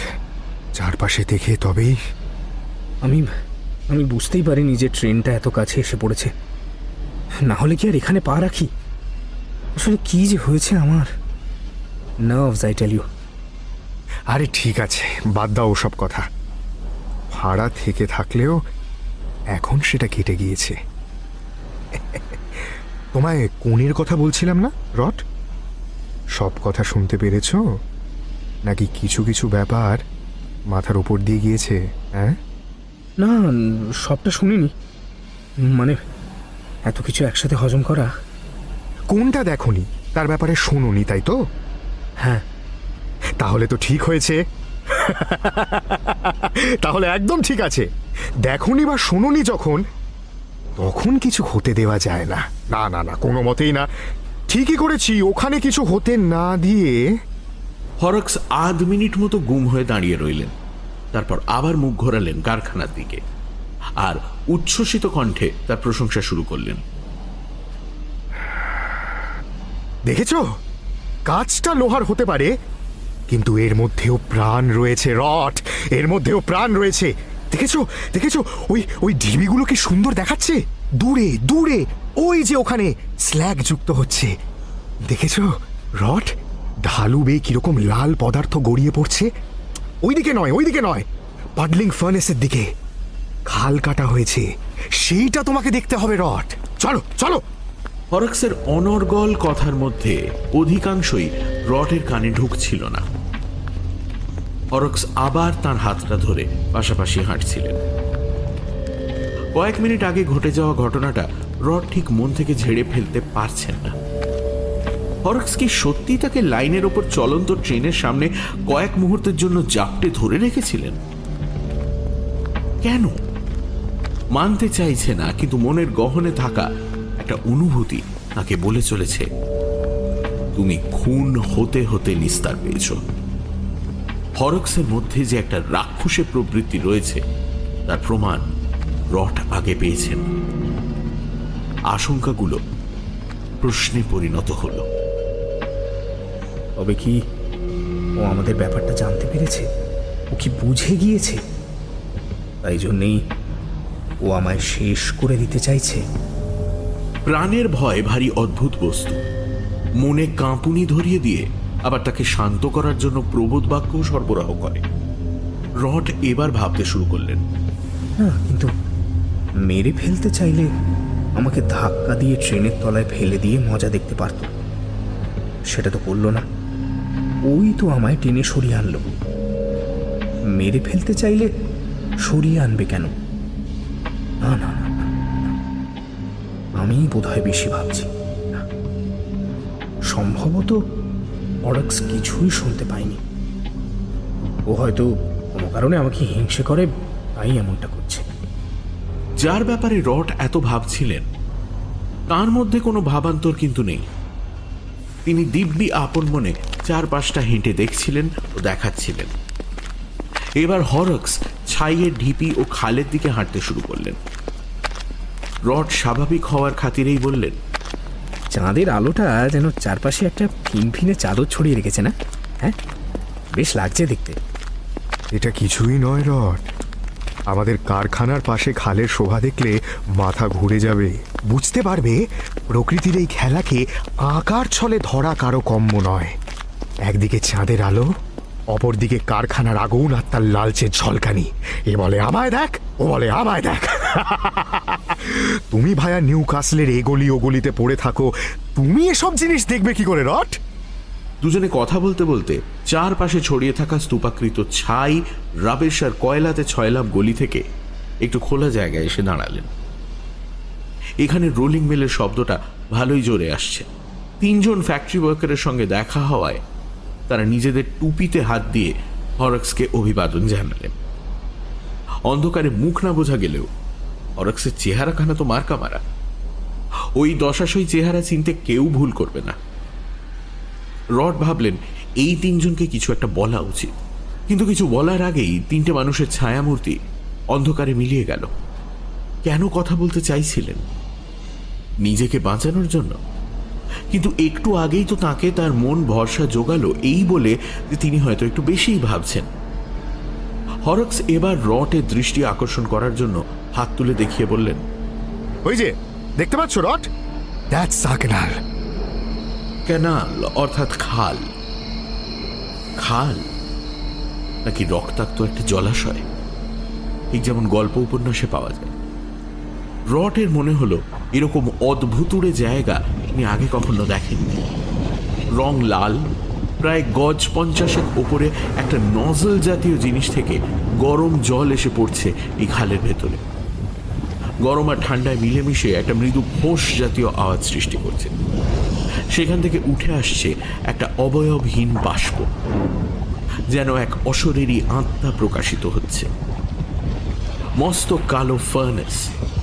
Speaker 5: চারপাশে দেখে তবেই।
Speaker 3: আমি বুঝতেই পারিনি যে ট্রেনটা এত কাছে এসে পড়েছে। না হলে কি আর এখানে পা রাখি? আসলে কি যে হয়েছে আমার, নার্ভস, আই টেল ইউ।
Speaker 5: আরে ঠিক আছে, বাদ দাও ওসব কথা। ভাড়া থেকে থাকলেও এখন সেটা কেটে গিয়েছে। তোমায় কোণের কথা বলছিলাম না রট? সব কথা শুনতে পেরেছ, নাকি কিছু কিছু ব্যাপার মাথার উপর দিয়ে গিয়েছে? হ্যাঁ,
Speaker 3: না, সবটা শুনিনি। মানে এত কিছু একসাথে হজম করা।
Speaker 5: কোনটা দেখোনি তার ব্যাপারে শোনোনি, তাই তো?
Speaker 3: হ্যাঁ,
Speaker 5: তাহলে তো ঠিক হয়েছে। তাহলে একদম ঠিক আছে। দেখোনি বা শোনোনি যখন, তখন কিছু হতে দেওয়া যায় না। না না না, কোনো মতেই না। ঠিকই করেছি, ওখানে কিছু হতে না দিয়ে।
Speaker 1: হরক্স আধ মিনিট মতো গুম হয়ে দাঁড়িয়ে রইলেন, তারপর আবার মুখ ঘোরালেন কারখানার দিকে আর উচ্ছ্বসিত কণ্ঠে তার প্রশংসা শুরু করলেন।
Speaker 5: দেখেছো, কাজটা লোহার হতে পারে, কিন্তু এর মধ্যেও প্রাণ রয়েছে রট, এর মধ্যেও প্রাণ রয়েছে। দেখেছো দেখেছো, ওই ওই ঢিবিগুলো কি সুন্দর দেখাচ্ছে দূরে দূরে, ওই যে ওখানে স্ল্যাগ যুক্ত হচ্ছে। দেখেছো রট, ঢালু বেয়ে কিরকম লাল পদার্থ গড়িয়ে পড়ছে। ওইদিকে নয়, ওইদিকে নয়, পাডলিং ফার্নেসের দিকে খাল কাটা হয়েছে, সেইটা তোমাকে দেখতে হবে রট। চলো চলো।
Speaker 1: হরক্সের অনর্গল কথার মধ্যে অধিকাংশই রটের কানে ঢুকছিল না। হরক্স আবার তার হাতটা ধরে পাশাপাশি হাঁটছিলেন। কয়েক মিনিট আগে ঘটে যাওয়া ঘটনাটা রট ঠিক মন থেকে ঝেড়ে ফেলতে পারছেন না। হরক্স কি সত্যি তাকে লাইনের ওপর চলন্ত ট্রেনের সামনে কয়েক মুহূর্তের জন্য জাপটে ধরে রেখেছিলেন? কেন মানতে চাইছে না, কিন্তু মনের গহনে থাকা একটা অনুভূতি তাকে বলে চলেছে, তুমি খুন হতে হতে নিস্তার পেয়েছ। হরক্সের মধ্যে যে একটা রাক্ষসে প্রবৃত্তি রয়েছে তার প্রমাণ রট আগে পেয়েছেন। আশঙ্কাগুলো প্রশ্নে পরিণত হলো।
Speaker 3: তবে কি ও আমাদের ব্যাপারটা জানতে পেরেছে? ও কি বুঝে গিয়েছে? তাই জন্যেই ও আমায় শেষ করে দিতে চাইছে।
Speaker 1: প্রাণের ভয় ভারী অদ্ভুত বস্তু, মনে কাঁপুনি ধরিয়ে দিয়ে আবার তাকে শান্ত করার জন্য প্রবোধ বাক্য সরবরাহ করে। রট এবার ভাবতে শুরু করলেন,
Speaker 3: না, কিন্তু মেরে ফেলতে চাইলে আমাকে ধাক্কা দিয়ে ট্রেনের তলায় ফেলে দিয়ে মজা দেখতে পারত। সেটা তো করলো না, ওই তো আমায় টেনে সরিয়ে আনলো। মেরে ফেলতে চাইলে সরিয়ে আনবে কেন? না না না, আমি বোধহয় বেশি ভাবছি। না, সম্ভবত হরক্স কিছুই শুনতে পায়নি। ও হয়তো কোনো কারণে আমাকে হিংসে করে, তাই এমনটা করছে।
Speaker 1: যার ব্যাপারে রট এত ভাবছিলেন তার মধ্যে কোনো ভাবান্তর কিন্তু নেই। তিনি দিব্যি আপন মনে চারপাশটা হেঁটে দেখছিলেন ও দেখাচ্ছিলেন। এবার হরক্স ছাইয়ের ঢিপি ও খালের দিকে হাঁটতে শুরু করলেন। রট স্বাভাবিক হওয়ার খাতিরেই বললেন,
Speaker 3: চাঁদের আলোটা যেন চারপাশে একটা ফিনফিনে চাদর ছড়িয়ে রেখেছে না? হ্যাঁ, বেশ লাগছে দেখতে।
Speaker 5: এটা কিছুই নয় রট, আমাদের কারখানার পাশে খালের শোভা দেখলে মাথা ঘুরে যাবে। বুঝতে পারবে প্রকৃতির এই খেলাকে আকার ছলে ধরা কারো কম্য নয়। একদিকে চাঁদের আলো, অপরদিকে কারখানার আগুন আর তার লালচে ঝলকানি। এ বলে আমায় দেখ, ও বলে আমায় দেখ। তুমি ভায়া নিউ কাসলের এগলি ওগলিতে পড়ে থাকো, তুমি এসব জিনিস দেখবে কি করে রট?
Speaker 1: দুজনে কথা বলতে বলতে চারপাশে ছড়িয়ে থাকা স্তূপাকৃত ছাই, রাবেশ আর কয়লাতে ছয়লাভ গলি থেকে একটু খোলা জায়গায় এসে দাঁড়ালেন। এখানে রোলিং মিলের শব্দটা ভালোই জোরে আসছে। তিনজন ফ্যাক্টরি ওয়ার্কারের সঙ্গে দেখা হওয়ায় তারা নিজেদের টুপিতে হাত দিয়ে হরক্সকে অভিবাদন জানালেন। অন্ধকারে মুখ না বোঝা গেলেও হরক্সের চেহারাখানা তো মার্কা মারা। ওই দশাশই চেহারা চিনতে কেউ ভুল করবে না। রড ভাবলেন এই তিনজনকে কিছু একটা বলা উচিত, কিন্তু কিছু বলার আগেই তিনটে মানুষের ছায়ামূর্তি অন্ধকারে মিলিয়ে গেল। কেন কথা বলতে চাইছিলেন? নিজেকে বাঁচানোর জন্য? কিন্তু একটু আগেই তো তাকে তার মন ভরসা জোগালো এই বলে যে তিনি হয়তো একটু বেশিই ভাবছেন। হরক্স এবার রটের দৃষ্টি আকর্ষণ করার জন্য হাত তুলে দেখিয়ে বললেন,
Speaker 5: ওই যে দেখতে পাচ্ছ রট, দ্যাটস আ ক্যানাল।
Speaker 1: ক্যানাল অর্থাৎ খাল? খাল নাকি রক্তাক্ত একটা জলাশয়, ঠিক যেমন গল্প উপন্যাসে পাওয়া যায়? রটের মনে হলো এরকম অদ্ভুতুড়ে জায়গা তিনি আগে কখনো দেখেননি। রং লাল, প্রায় গজ 50 ওপরে একটা নজল জাতীয় জিনিস থেকে গরম জল এসে পড়ছে এই খালের ভেতরে। গরম আর ঠান্ডায় মিলেমিশে একটা মৃদু ফোঁস জাতীয় আওয়াজ সৃষ্টি করছে। সেখান থেকে উঠে আসছে একটা অবয়বহীন বাষ্প, যেন এক অশরীরী আত্মা প্রকাশিত হচ্ছে। মস্ত কালো ফার্নেস,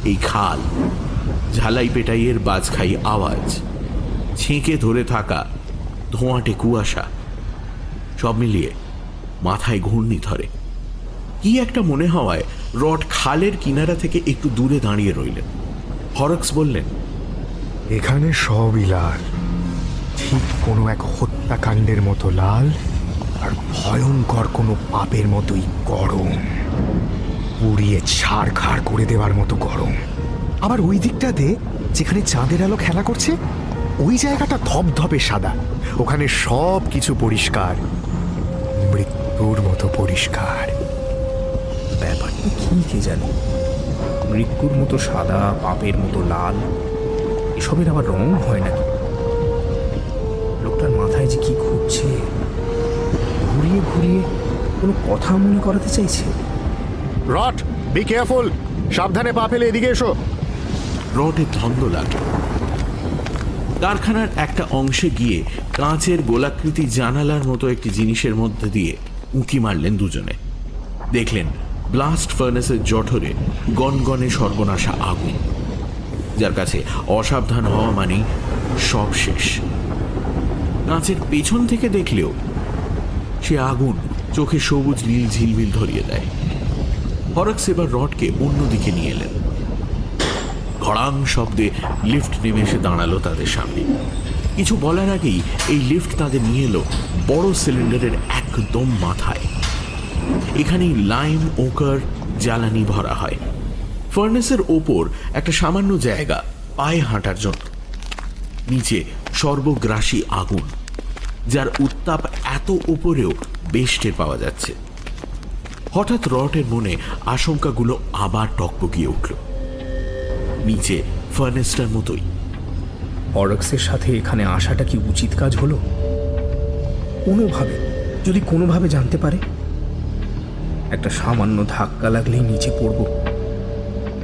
Speaker 1: এই খাল, ঝালাই পেটাইয়ের বাজখাই আওয়াজ, ছেঁকে ধরে থাকা ধোঁয়াটে কুয়াশা, সব মিলিয়ে মাথায় ঘূর্ণি ধরে। কি একটা মনে হওয়ায় রড খালের কিনারা থেকে একটু দূরে দাঁড়িয়ে রইলেন। হরক্স বললেন,
Speaker 5: এখানে সবই লাল, ঠিক কোনো এক হত্যাকাণ্ডের মতো লাল, আর ভয়ঙ্কর কোনো পাপের মতোই গরম, পুড়িয়ে ছাড়খাড় করে দেওয়ার মতো গরম। আবার ওই দিকটাতে যেখানে চাঁদের আলো খেলা করছে, ওই জায়গাটা ধপধপে সাদা। ওখানে সব কিছু পরিষ্কার, মৃত্যুর মতো পরিষ্কার।
Speaker 3: ব্যাপারটা কি কে জানি, মৃত্যুর মতো সাদা, পাপের মতো লাল, এসবের আবার রং হয় নাকি? লোকটার মাথায় যে কি ঘুরছে, ঘুরিয়ে ঘুরিয়ে কোনো কথা মনে করাতে চাইছে।
Speaker 5: রট, বি কেয়ারফুল, সাবধানে পা ফেলে এদিকে এসো।
Speaker 1: রডে ধন্দ লাগলো। কারখানার একটা অংশে গিয়ে কাঁচের গোলাকৃতি জানালার মতো একটি জিনিসের মধ্যে দিয়ে উঁকি মারলেন দুজনে। দেখলেন ব্লাস্ট ফার্নেসের জঠরে গনগনে সর্বনাশা আগুন, যার কাছে অসাবধান হওয়া মানেই সব শেষ। কাঁচের পেছন থেকে দেখলেও সে আগুন চোখে সবুজ নীল ঝিলমিল ধরিয়ে দেয়। হরক্স এবার রডকে অন্যদিকে নিয়ে এলেন। ঘড়াং শব্দে লিফট নেমে এসে দাঁড়ালো তাদের সামনে। কিছু বলার আগেই এই লিফট তাদের নিয়ে এলো বড় সিলিন্ডারের একদম মাথায়। এখানেই লাইম ওকার জ্বালানি ভরা হয়। ফার্নেসের ওপর একটা সামান্য জায়গা পায়ে হাঁটার জন্য, নিচে সর্বগ্রাসী আগুন, যার উত্তাপ এত উপরেও বেশ টের পাওয়া যাচ্ছে। হঠাৎ রটের মনে আশঙ্কাগুলো আবার টকবকিয়ে উঠল। নিচে ফার্নেসটার মতোই।
Speaker 3: হরক্সের সাথে এখানে আসাটা কি উচিত কাজ হলো? কোনোভাবে, যদি কোনোভাবে জানতে পারে, একটা সামান্য ধাক্কা লাগলেই নিচে পড়ব।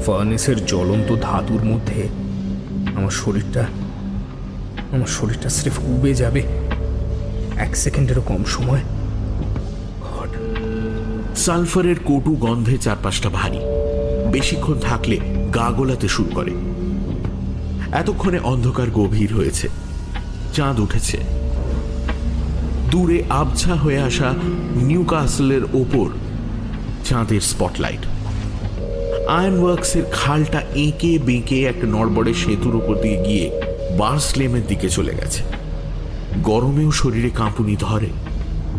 Speaker 3: ফার্নেসের জ্বলন্ত ধাতুর মধ্যে আমার শরীরটা স্রেফ উবে যাবে। 1 সেকেন্ডেরও কম সময়। গড!
Speaker 1: সালফারের কটু গন্ধে চারপাশটা ভারী, বেশিক্ষণ থাকলে গা গোলাতে শুরু করে। এতক্ষণে অন্ধকার গভীর হয়েছে, চাঁদ উঠেছে। দূরে আবছা হয়ে আসা নিউ কাসলের ওপর চাঁদের স্পটলাইট। আয়রন ওয়ার্কসের খালটা এঁকে বেঁকে একটা নড়বড়ে সেতুর উপর দিয়ে গিয়ে বার্সলেমের দিকে চলে গেছে। গরমেও শরীরে কাঁপুনি ধরে,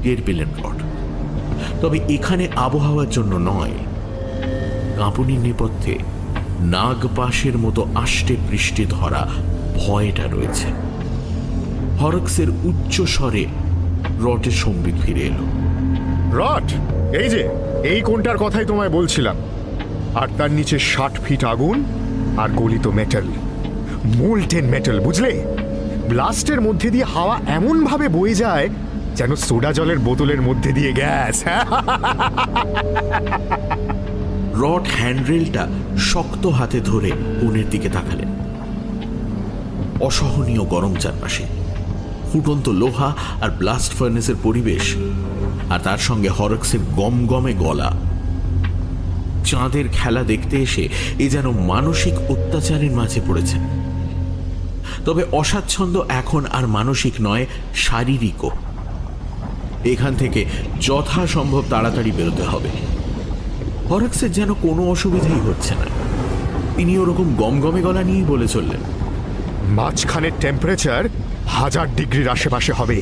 Speaker 1: টের পেলেন রড। তবে এখানে আবহাওয়ার জন্য নয়, কাঁপুনির নেপথ্যে নাগপাশের মতো আষ্টে পৃষ্ঠে ধরা ভয়টা রয়েছে। হরক্সের উচ্চ স্বরে রটের সম্বিত ফিরে এলো।
Speaker 5: রট, এই কোনটার কথাই তোমায় বলছিলাম। আর তার নিচে 60 ফিট আগুন আর গলিত মেটাল, মোল্টেন মেটাল, বুঝলে? ব্লাস্টের মধ্যে দিয়ে হাওয়া এমন ভাবে বয়ে যায় যেন সোডা জলের বোতলের মধ্যে দিয়ে গ্যাস।
Speaker 1: রড হ্যান্ডরেলটা শক্ত হাতে ধরে কোণের দিকে তাকালেন। অসহনীয় গরম চারপাশে, ফুটন্ত লোহা আর ব্লাস্ট ফার্নেসের পরিবেশ, আর তার সঙ্গে হরক্সের গমগমে গলা। চাঁদের খেলা দেখতে এসে এ যেন মানসিক অত্যাচারের মাঝে পড়েছেন। তবে অস্বাচ্ছন্দ্য এখন আর মানসিক নয়, শারীরিকও। এখান থেকে যথাসম্ভব তাড়াতাড়ি বেরোতে হবে। হরক্সের যেন কোনো অসুবিধাই হচ্ছে না। তিনি ওরকম গমগমে গলা নিয়েই বলে চললেন,
Speaker 5: মাঝখানের টেম্পারেচার 1000 ডিগ্রির আশেপাশে হবে।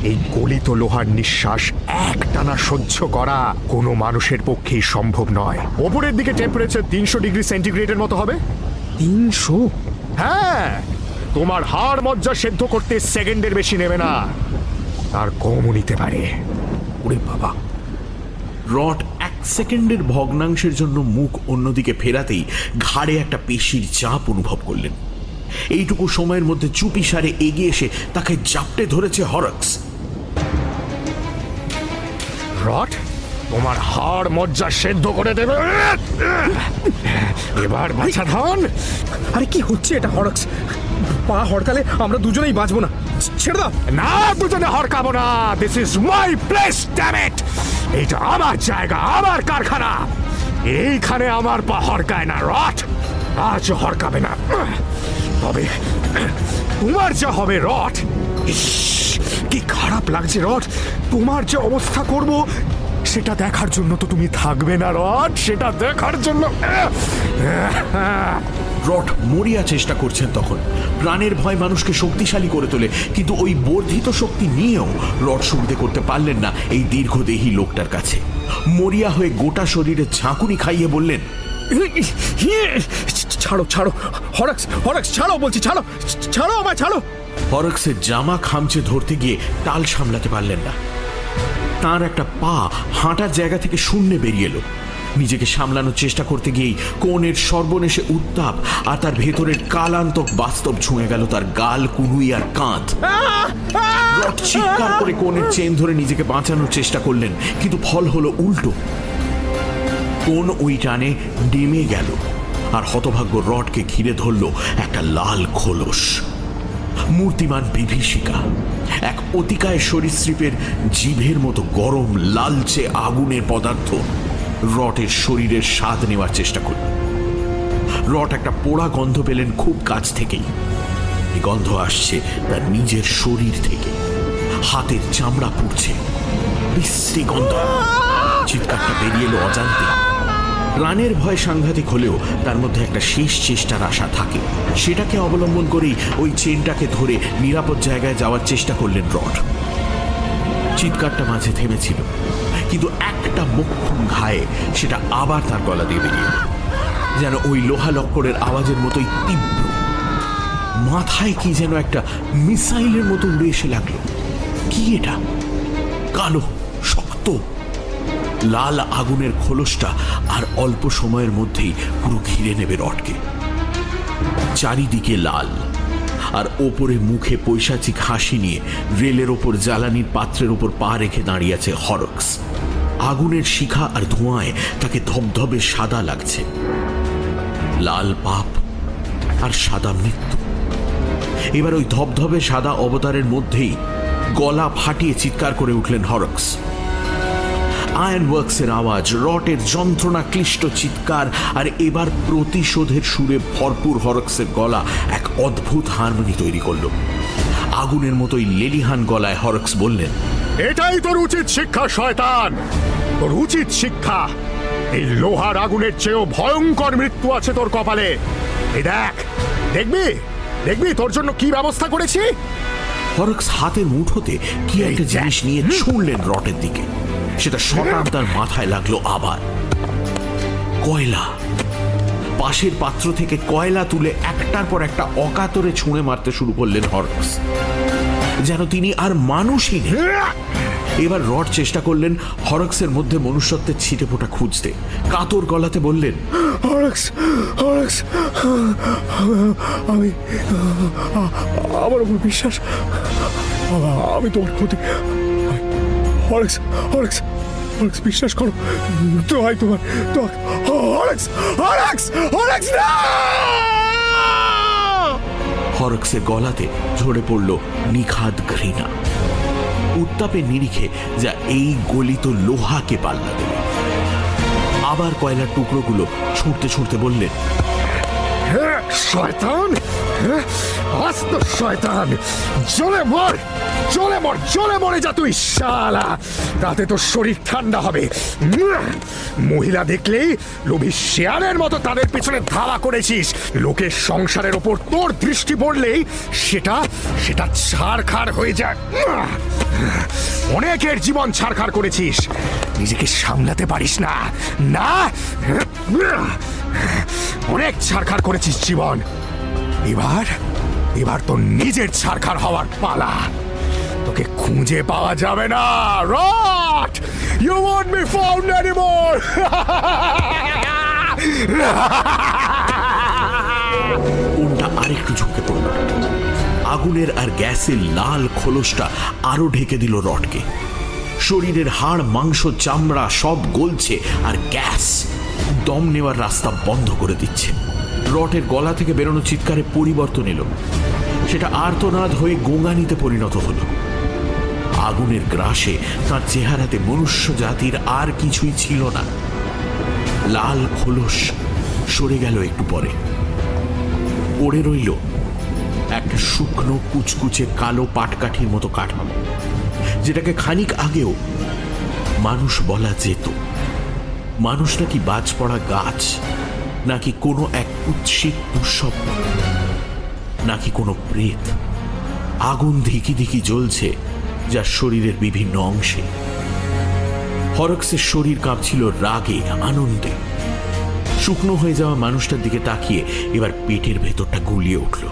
Speaker 5: এই গলিত লোহার নিঃশ্বাস একটানা সহ্য করা কোনো মানুষের পক্ষেই সম্ভব নয়। ওপরের দিকে টেম্পারেচার 300 ডিগ্রি সেন্টিগ্রেডের মতো হবে।
Speaker 3: 300?
Speaker 5: হ্যাঁ, তোমার হাড় মজ্জা সেদ্ধ করতে সেকেন্ডের বেশি নেবে না, তার কমও নিতে পারে।
Speaker 3: ওরে বাবা!
Speaker 1: রড 1 সেকেন্ডের ভগ্নাংশের জন্য মুখ অন্যদিকে ফেরাতেই ঘাড়ে একটা পেশির চাপ অনুভব করলেন। এইটুকু সময়ের মধ্যে চুপিসারে এগিয়ে এসে তাকে জাপটে ধরেছে হরক্স।
Speaker 6: রড, তোমার হাড় মজ্জা সেদ্ধ করে দেবে। এবার বাছা ধন।
Speaker 3: আরে কি হচ্ছে এটা হরক্স? পা হরকালে আমরা দুজনেই বাঁচবো না, ছেড়ে দাও।
Speaker 6: না, দুজনে হরকাবো না। This is my place, damn it. এটা আমার জায়গা, আমার কারখানা। এইখানে আমার পা হরকায় না রড, আজ হরকাবে না। তবে তোমার যা হবে রড, ইস, কি খারাপ লাগছে রড। তোমার যে অবস্থা করব সেটা দেখার জন্য তো তুমি থাকবে না রড, সেটা দেখার জন্য।
Speaker 1: রড মরিয়া চেষ্টা করছেন তখন। প্রাণের ভয় মানুষকে শক্তিশালী করে তোলে, কিন্তু ওই বর্ধিত শক্তি নিয়েও রড সুবিধে করতে পারলেন না এই দীর্ঘদেহী লোকটার কাছে। মরিয়া হয়ে গোটা শরীরে ঝাঁকুনি খাইয়ে বললেন,
Speaker 3: ছাড়ো ছাড়ো হরক্স, হরক্স ছাড়ো বলছি, ছাড়ো ছাড়ো আমায়, ছাড়ো।
Speaker 1: হরক্সের জামা খামচে ধরতে গিয়ে তাল সামলাতে পারলেন না। তার একটা পা হাঁটার জায়গা থেকে শূন্যে বেরিয়ে এলো। নিজেকে সামলানোর চেষ্টা করতে গিয়েই কোণের সর্বনেশে উত্তাপ আর তার ভেতরের কালান্তক বাস্তব ছুঁয়ে গেল তার গাল, কুনুই আর কাঁধ। রড চিৎকার করে কোণের চেন ধরে নিজেকে বাঁচানোর চেষ্টা করলেন, কিন্তু ফল হলো উল্টো। কোণ ওই টানে নেমে গেল আর হতভাগ্য রডকে ঘিরে ধরল একটা লাল খোলস। মূর্তিমান বিভীষিকা, এক অতিকায় সরীসৃপের জিভের মতো গরম লালচে আগুনের পদার্থ রটের শরীরের স্বাদ নেওয়ার চেষ্টা করল। রট একটা পোড়া গন্ধ পেলেন খুব কাছ থেকেই। এই গন্ধ আসছে তার নিজের শরীর থেকে। হাতের চামড়া পুড়ছে, বিশ্রী গন্ধ। চিৎকারটা বেরিয়ে এলো অজান্তে। প্রাণের ভয় সাংঘাতিক হলেও তার মধ্যে একটা শেষ চেষ্টার আশা থাকে। সেটাকে অবলম্বন করেই ওই চেনটাকে ধরে নিরাপদ জায়গায় যাওয়ার চেষ্টা করলেন রড। চিৎকারটা মাঝে থেমেছিল, কিন্তু একটা মোক্ষম ঘায়ে সেটা আবার তার গলা দিয়ে বেরিয়ে এলো, যেন ওই লোহা লক্করের আওয়াজের মতোই তীব্র। মাথায় কি যেন একটা মিসাইলের মতো উড়ে এসে লাগলো। কি এটা? কালো, শক্ত, লাল আগুনের খোলসটা আর অল্প সময়ের মধ্যেই পুরো ঘিরে নেবে রডকে। চারিদিকে লাল, আর ওপরে মুখে পৈশাচিক হাসি নিয়ে রেলের ওপর জ্বালানির পাত্রের ওপর পা রেখে দাঁড়িয়ে আছে হরক্স। আগুনের শিখা আর ধোঁয়ায় তাকে ধবধবে সাদা লাগছে। লাল পাপ আর সাদা মৃত্যু। এবার ওই ধবধবে সাদা অবতারের মধ্যেই গলা ফাটিয়ে চিৎকার করে উঠলেন হরক্স। আয়রন ওয়ার্কসের আওয়াজ, রটের যন্ত্রণা ক্লিষ্ট চিৎকার, আর এবার প্রতিশোধের সুরে ভরপুর হরক্সের গলা এক অদ্ভুত হারমোনি তৈরি করল। আগুনের মতোই লেলিহান গলায় হরক্স বললেন,
Speaker 6: এটাই তোর উচিত শিক্ষা শয়তান, তোর উচিত শিক্ষা। এই লোহার আগুনের চেয়েও ভয়ঙ্কর মৃত্যু আছে তোর কপালে। এই দেখ, দেখবি দেখবি তোর জন্য কি ব্যবস্থা করেছি।
Speaker 1: হরক্স হাতের মুঠোতে কি একটা জিনিস নিয়ে ছুঁড়লেন রটের দিকে। সেটা শটান তার মাথায় লাগলো আবার। কয়লা। পাশের পাত্র থেকে কয়লা তুলে একটার পর একটা অকাতরে ছুঁড়ে মারতে শুরু করলেন হরক্স, যেন তিনি আর মানুষই নেই। এবার রড চেষ্টা করলেন হরক্সের মধ্যে মনুষ্যত্বের ছিটে ফোঁটা খুঁজতে। কাতর গলাতে বললেন,
Speaker 6: হরক্স, হরক্স, আমি আমার উপর বিশ্বাস, আমি তোমার ক্ষতি। হরক্স, হরক্স, হরক্স, বিশ্বাস করো, দোহাই তোমার, হরক্স, হরক্স, হরক্স না!
Speaker 1: হরক্সের গলাতে ঝরে পড়ল নিখাদ ঘৃণা। উত্তাপের নিরিখে যা এই গলিত লোহাকে পাল্লা দেবে। আবার কয়লার টুকরোগুলো ছুঁড়তে ছুঁড়তে বললেন,
Speaker 6: শয়তান, আস্ত শয়তান, জ্বলে মর, জ্বলে মর, জ্বলে মরে যা তুই শালা। তাতে তোর শরীর ঠান্ডা হবে। মহিলা দেখলেই লোভী শেয়ালের মতো তাদের পেছনে ধাওয়া করেছিস। লোকের সংসারের ওপর তোর দৃষ্টি পড়লেই সেটা সেটা ছারখার হয়ে যায়। অনেকের জীবন ছারখার করেছিস, নিজেকে সামলাতে পারিস না। না, অনেক ছারখার করেছিস জীবন। এবার এবার তোর নিজের ছারখার হওয়ার পালা। তোকে খুঁজে পাওয়া যাবে না rod. You won't be found anymore!
Speaker 1: কোনটা আরেকটু ঝুঁকে পড়ল। আগুনের আর গ্যাসের লাল খোলসটা আরো ঢেকে দিল রডকে। শরীরের হাড়, মাংস, চামড়া সব গলছে, আর গ্যাস দম নেওয়ার রাস্তা বন্ধ করে দিচ্ছে। রটের গলা থেকে বেরোনো চিৎকারে পরিবর্তন এলো। সেটা আর্তনাদ হয়ে গোঙানিতে পরিণত হলো। আগুনের গ্রাসে তার চেহারাতে মনুষ্য জাতির আর কিছুই ছিল না। লাল খোলস সরে গেল একটু পরে। পড়ে রইল একটা শুকনো কুচকুচে কালো পাটকাঠির মতো কাঠামো, যেটাকে খানিক আগেও মানুষ বলা যেত। মানুষ নাকি বাজ পড়া গাছ, নাকি কোনো এক কুৎসিত দুঃস্বপ্ন, নাকি কোনো প্রেত। আগুন ধিকি ধিকি জ্বলছে যার শরীরের বিভিন্ন অংশে। হরক্সের শরীর কাঁপছিল রাগে, আনন্দে। শুকনো হয়ে যাওয়া মানুষটার দিকে তাকিয়ে এবার পেটের ভেতরটা গুলিয়ে উঠল।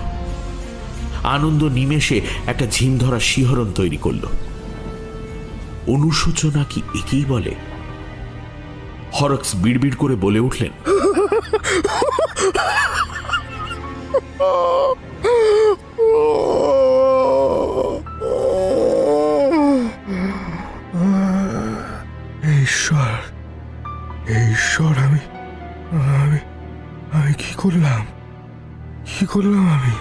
Speaker 1: আনন্দ নিমেষে একটা ঝিমধরা শিহরণ তৈরি করল। অনুশোচনা কি একেই বলে? হরক্স বিড়বিড় করে বলে উঠলেন,
Speaker 5: ঈশ্বর, ঈশ্বর, আমি আমি আমি কি করলাম? আমি?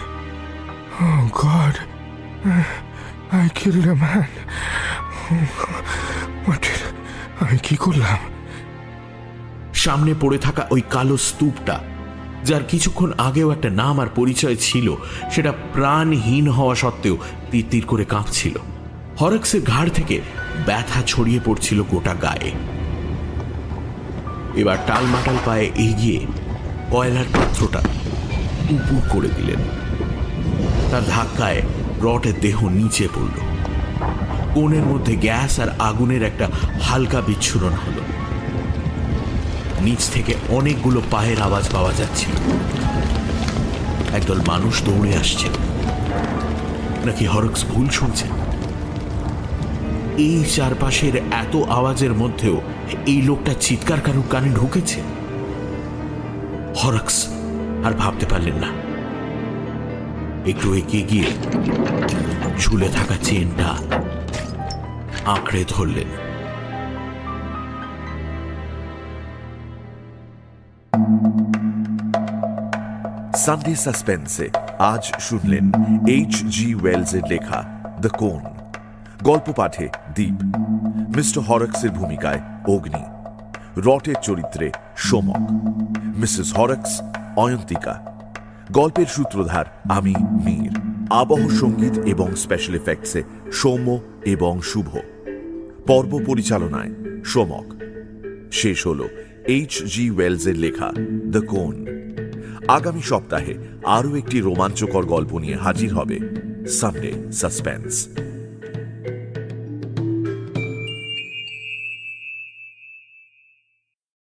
Speaker 5: Oh God, I killed a man. আমি কি করলাম?
Speaker 1: সামনে পড়ে থাকা ওই কালো স্তূপটা, যার কিছুক্ষণ আগেও একটা নাম আর পরিচয় ছিল, সেটা প্রাণহীন হওয়া সত্ত্বেও তিরতির করে কাঁপছিল। হরক্সের ঘাড় থেকে ব্যথা ছড়িয়ে পড়ছিল গোটা গায়ে। এবার টালমাটাল পায়ে এগিয়ে কয়লার পাত্রটা উপুর করে দিলেন। তার ধাক্কায় রটের দেহ নিচে পড়ল। কোণের মধ্যে গ্যাস আর আগুনের একটা হালকা বিচ্ছুরণ হলো। নিচ থেকে অনেকগুলো পায়ের আওয়াজ পাওয়া যাচ্ছিল। একদল মানুষ দৌড়ে আসছে। নাকি হরক্স ভুল শুনছেন? এই চারপাশের এত আওয়াজের মধ্যেও এই লোকটা চিৎকার কারুর কানে ঢুকেছে? হরক্স আর ভাবতে পারলেন না। একটু এগিয়ে গিয়ে ঝুলে থাকা চেনটা আঁকড়ে ধরলেন।
Speaker 2: সানডে সাসপেন্সে আজ শুনলেন H.G. ওয়েলসের লেখা দ্য কোন। গল্প পাঠে দীপ, মিস্টার হরক্সের ভূমিকায় অগ্নি, রটের চরিত্রে সোমক, মিসেস হরক্স অয়ন্তিকা, গল্পের সূত্রধার আমি মীর, আবহ সঙ্গীত এবং স্পেশাল এফেক্টসে সৌম্য এবং শুভ, পর্ব পরিচালনায় সোমক। শেষ হল H.G. ওয়েলসের লেখা দ্য কোন। আগামী সপ্তাহে আরও একটি রোমাঞ্চকর গল্প নিয়ে হাজির হবে সানডে সাসপেন্স।